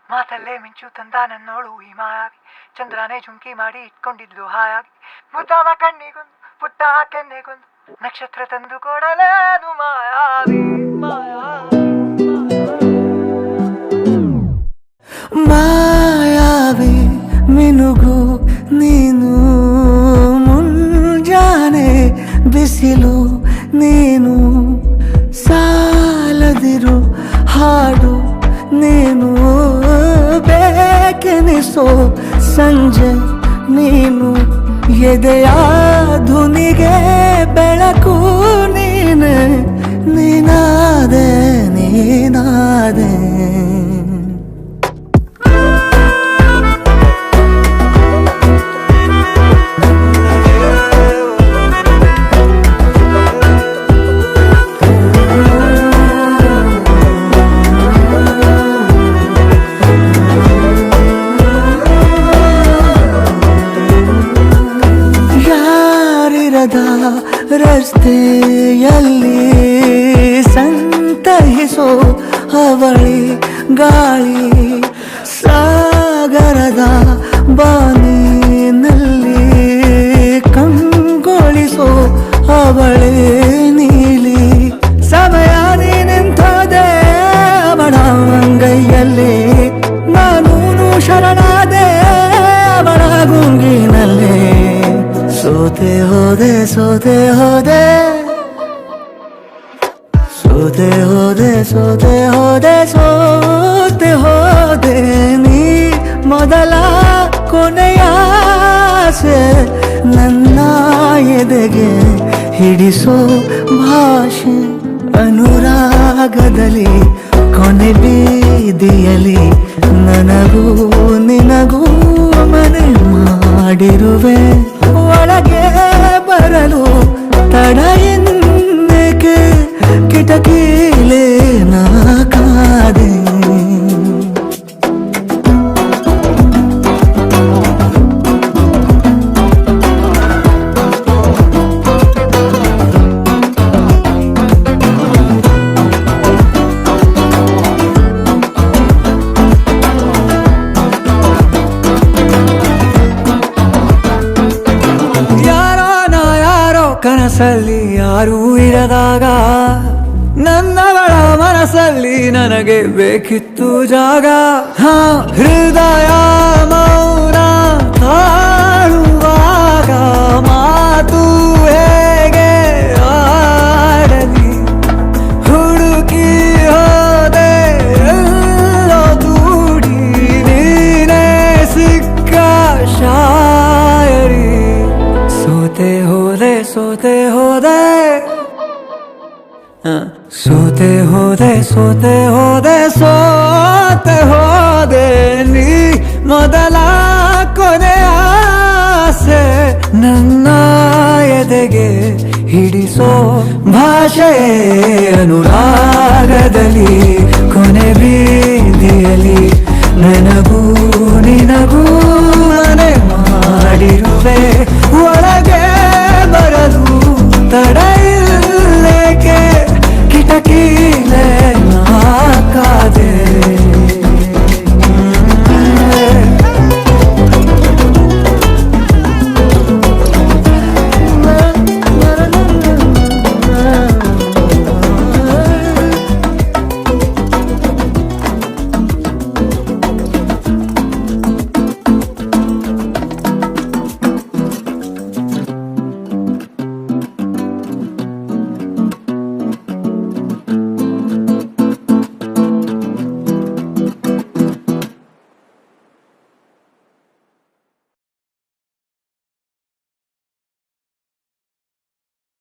ಮಾತಲ್ಲೇ ಮಿಂಚು ತಂದ ನನ್ನೋಳು ಈ ಮಾಯಾವಿ, ಚಂದ್ರನೇ ಜುಂಕಿ ಮಾಡಿ ಇಟ್ಕೊಂಡಿದ್ಲು ಹಾಯಾಗಿ, ಮುದ್ದಾದ ಕಣ್ಣಿಗೊಂದು ಪುಟ್ಟ ಕೆನ್ನೆಗೊಂದು ನಕ್ಷತ್ರ ತಂದು ಕೊಡಲೇನು ಮಾಯಾವಿ ಮಾಯಾವಿ ಮಿನುಗು ನೀನು, ಮುಂಜಾನೆ ಬಿಸಿಲು ನೀನು, ಸಾಲದಿರು ಹಾಡು ನೀನು, ಬೇಕೆನಿಸೋ ಸಂಜೆ ನೀನು, ಎದೆಯ ಧುನಿಗೆ ಬೆಳಕು ನೀನೆ, ನೀನಾದೆ ನೀನಾದೆ. ರಸ್ತೆಯಲ್ಲಿ ಸಂತಹಿಸೋ ಅವಳಿ ಗಾಳಿ, ಸಾಗರದ ಬಾನಿನಲ್ಲಿ ಕಂಗೊಳಿಸೋ ಅವಳಿ ನೀಲಿ, ಸಮಯ ನಿಂತೋದೆ ಅವಳ ಅಂಗೈಯಲ್ಲಿ, ನಾನು ಶರಣಾದೆ ಅವಳ ಗುಂಗಿನಲ್ಲಿ, ಸೋತೆ ಹೋದೆ ಸೋತೆ ಹೋದೆ ಸೋತೆ ಹೋದೆ ಸೋತೆ ಹೋದೆ ಸೋತೆ ಹೋದೆ, ನೀ ಮೊದಲ ಕೊನೆಯಾಸೆ ನನ್ನ ಎದೆಗೆ ಹಿಡಿಸೋ ಭಾಷೆ, ಅನುರಾಗದಲ್ಲಿ ಕೊನೆ ಬೀದಿಯಲ್ಲಿ ನನಗೂ ನಿನಗೂ ಮನೆ ಮಾಡಿರುವೆ, ಒಳಗೆ ಬರಲು ತಡ ಎನ್ನಕ್ಕೆ ಕಿಟಕಿಲೇ ನಾ ಕಾದೆ. ಕನಸಲ್ಲಿ ಯಾರೂ ಇರದಾಗ ನನ್ನವಳ ಮನಸ್ಸಲ್ಲಿ ನನಗೆ ಬೇಕಿತ್ತು ಜಾಗ, ಹೃದಯ ಮೌನ ತಾಳುವಾಗ ಮಾತು ಹೇಗೆ ಆಡಲಿ, ಹುಡುಕಿ ಹೋದೆ ಎಲ್ಲೋ ದೂಡಿ ನೀನೇ ಸಿಕ್ಕ ಶಾಯರಿ, ಸೋತೆ ಹೋದೆ ಸೋತೆ ಹೋದೆ ಸೋತೆ ಹೋದೆ ಸೋತೆ ಹೋದೆ ಸೋತೆ ಹೋದೆ, ನೀ ಮೊದಲ ಕೊನೆ ಆಸೆ ನನ್ನ ಎದೆಗೆ ಹಿಡಿಸೋ ಭಾಷೆ, ಅನುರಾಗದಲ್ಲಿ